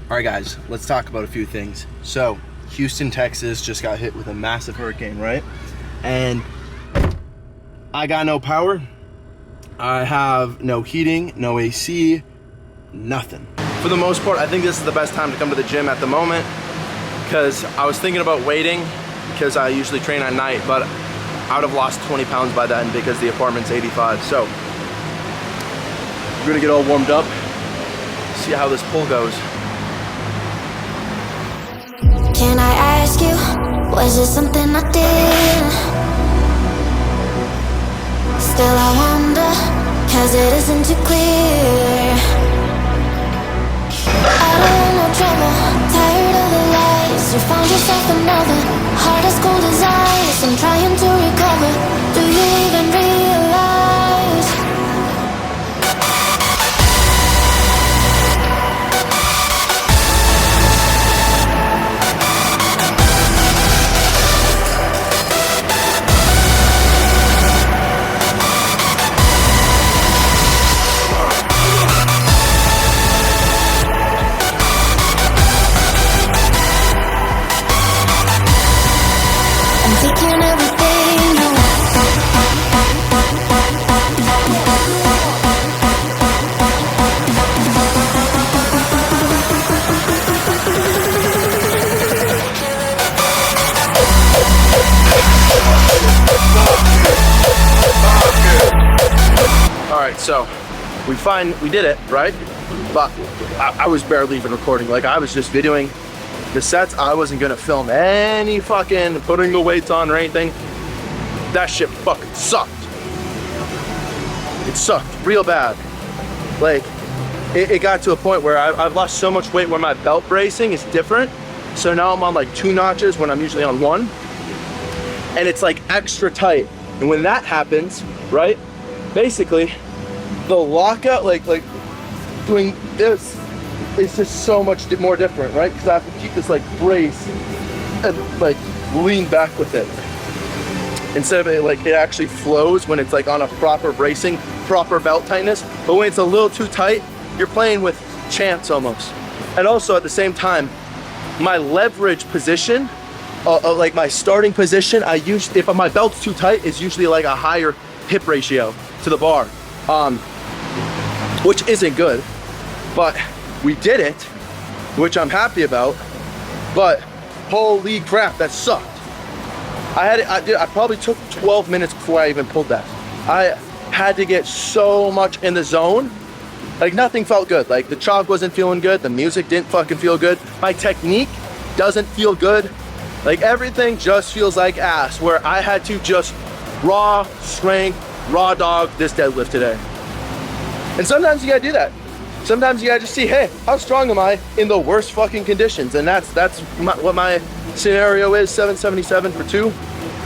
All right, guys, let's talk about a few things. So, Houston, Texas just got hit with a massive hurricane, right? And I got no power. I have no heating, no AC, nothing. For the most part, I think this is the best time to come to the gym at the moment because I was thinking about waiting because I usually train at night, but I would have lost 20 pounds by then because the apartment's 85. So, we're gonna get all warmed up, see how this pull goes. Can I ask you, was it something I did? Still I wonder, cause it isn't too clear. I don't want no trouble, tired of the lies. You found yourself another, heart as cold as ice. I'm trying to recover, do you even realize? Taking everything you All right, so we did it, right? But I was barely even recording. Like, I was just videoing the sets. I wasn't gonna film any fucking putting the weights on or anything. That shit fucking sucked. It sucked real bad. Like, it got to a point where I've lost so much weight where my belt bracing is different. So now I'm on like 2 notches when I'm usually on 1. And it's like extra tight. And when that happens, right? Basically, the lockout, like doing this, it's just so much more different, right? Because I have to keep this like brace and like lean back with it. Instead of it like it actually flows when it's like on a proper bracing, proper belt tightness. But when it's a little too tight, you're playing with chance almost. And also at the same time, my leverage position, like my starting position, if my belt's too tight, is usually like a higher hip ratio to the bar, which isn't good. But we did it, which I'm happy about, but holy crap, that sucked. I probably took 12 minutes before I even pulled that. I had to get so much in the zone. Like, nothing felt good. Like, the chalk wasn't feeling good, the music didn't fucking feel good, my technique doesn't feel good. Like, everything just feels like ass, where I had to just raw strength, raw dog this deadlift today. And sometimes you gotta do that. Sometimes you gotta just see, hey, how strong am I in the worst fucking conditions? And that's what my scenario is. 777 for 2.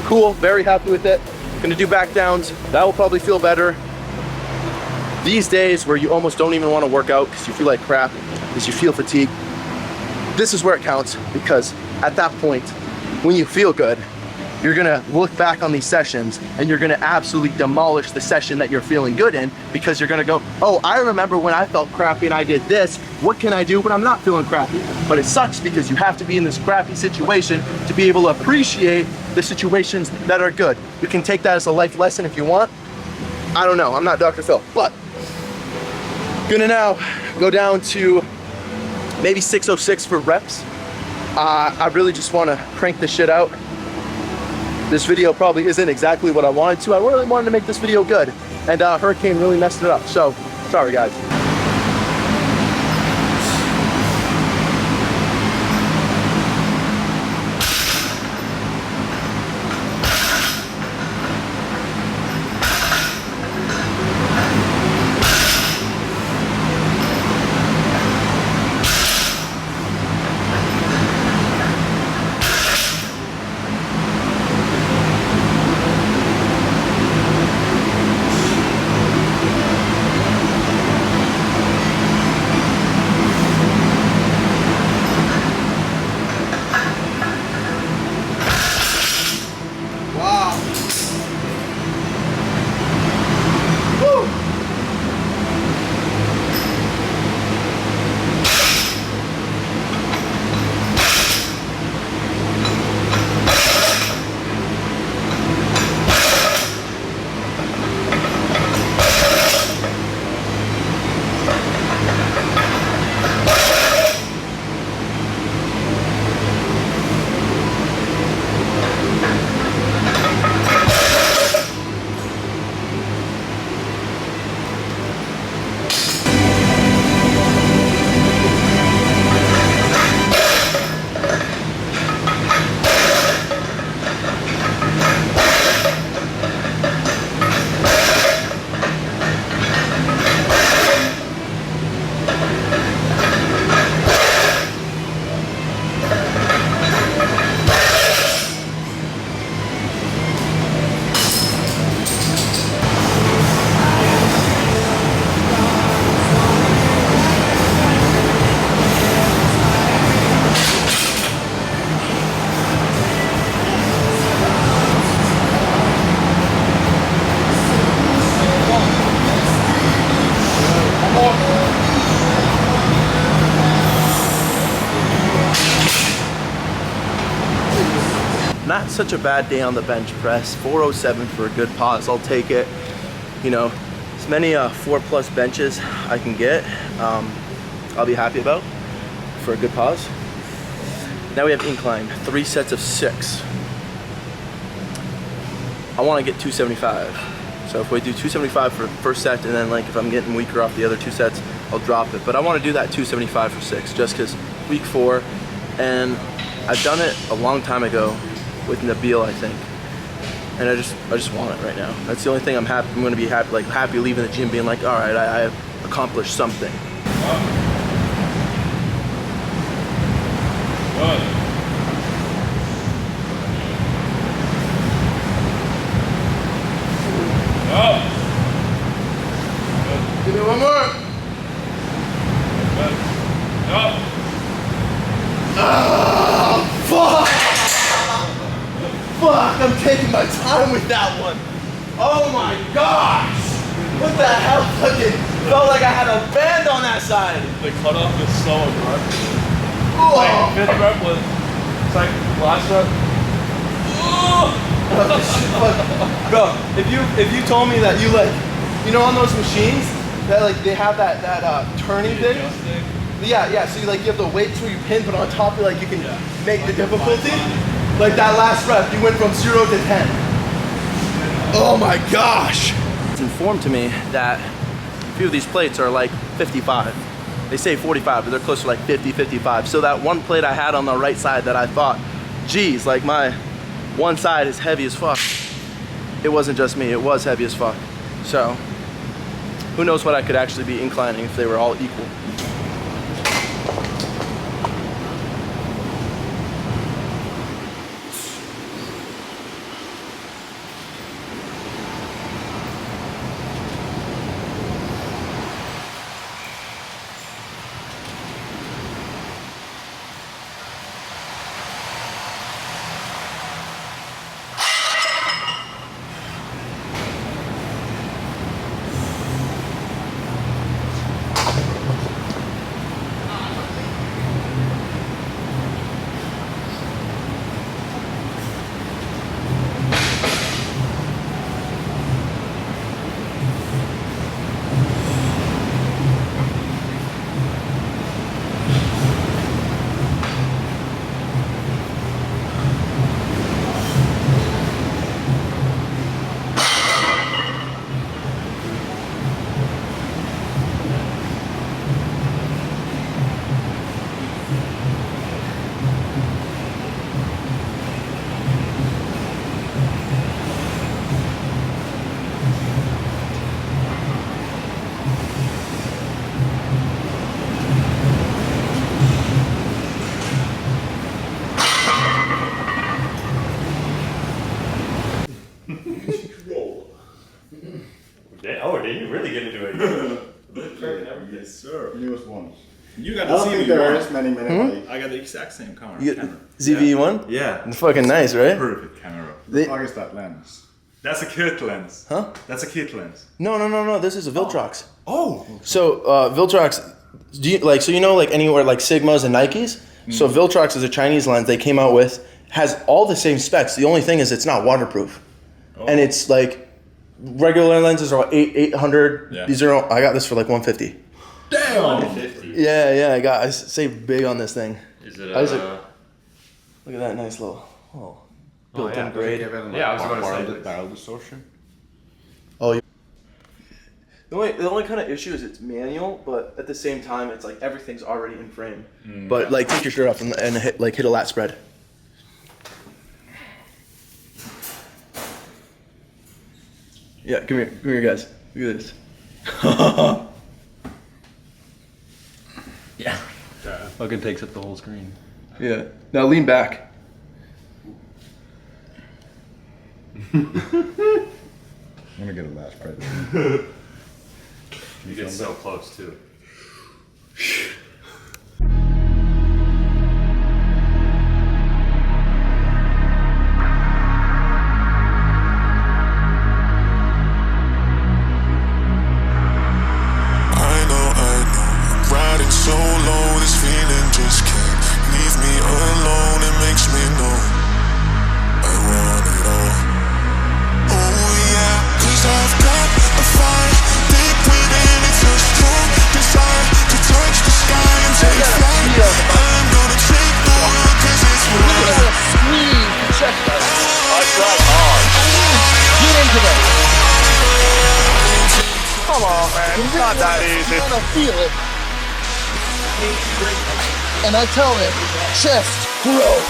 Cool, very happy with it. Gonna do back downs. That will probably feel better. These days where you almost don't even want to work out because you feel like crap, because you feel fatigued, this is where it counts, because at that point, when you feel good, you're gonna look back on these sessions and you're gonna absolutely demolish the session that you're feeling good in, because you're gonna go, oh, I remember when I felt crappy and I did this. What can I do when I'm not feeling crappy? But it sucks because you have to be in this crappy situation to be able to appreciate the situations that are good. You can take that as a life lesson if you want. I don't know, I'm not Dr. Phil, but gonna now go down to maybe 606 for reps. I really just wanna crank this shit out. This video probably isn't exactly what I wanted to. I really wanted to make this video good, and hurricane really messed it up. So, sorry guys. such a bad day on the bench press. 407 for a good pause, I'll take it. You know, as many 4+ benches I can get, I'll be happy about for a good pause. Now we have incline, 3 sets of 6. I want to get 275. So if we do 275 for the first set, and then like if I'm getting weaker off the other 2 sets, I'll drop it. But I want to do that 275 for 6, just because week 4, and I've done it a long time ago with Nabil, I think. And I just want it right now. That's the only thing I'm happy. I'm going to be happy, like happy leaving the gym, being like, all right, I have accomplished something. Give me one more. Fuck! Fuck, I'm taking my time with that one. Oh my gosh! What the hell? Fucking felt like I had a band on that side. The cutoff is so abrupt. Oh. Like, 5th rep was, it's like, last rep. Bro, if you told me that you like, you know, on those machines that like they have that turning thing. Yeah. So you have the weights where you pin, but on top you can make the difficulty. Like that last rep, you went from 0 to 10. Oh my gosh! It's informed to me that a few of these plates are like 55. They say 45, but they're closer to like 50, 55. So that one plate I had on the right side that I thought, geez, like my one side is heavy as fuck. It wasn't just me, it was heavy as fuck. So, who knows what I could actually be inclining if they were all equal. Did you really get into it? Yes, sir. Newest ones. You got I the don't think there is many minutes. I got the exact same camera. You get ZV-1? Yeah. Fucking nice, right? Perfect camera. The fuck is that lens? That's a kit lens. Huh? That's a kit lens. No. This is a Viltrox. Oh. So Viltrox, do you so you know like anywhere like Sigmas and Nikes? So Viltrox is a Chinese lens they came out with, has all the same specs. The only thing is it's not waterproof. Oh. And it's like regular lenses are 800. Yeah. These are I got this for like 150. Damn. 150. Yeah, I saved big on this thing. Is it I was like, look at that nice little built-in grade. Yeah, I was going to say the barrel distortion. Oh, the only kind of issue is it's manual, but at the same time, it's like everything's already in frame. But like, take your shirt off and hit a lat spread. Yeah, come here, guys. Look at this. yeah. Fucking takes up the whole screen. Yeah. Now lean back. I'm gonna get a last spread. You get so close too. So low, this feeling just can't leave me alone. It makes me know I not that easy. I feel it. And I tell him, chest, grow.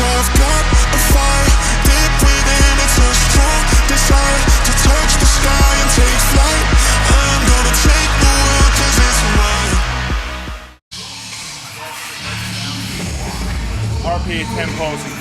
I've got a fire deep within, it's a strong desire to touch the sky and take flight. I'm gonna take the world 'cause it's mine. RP 10 posing.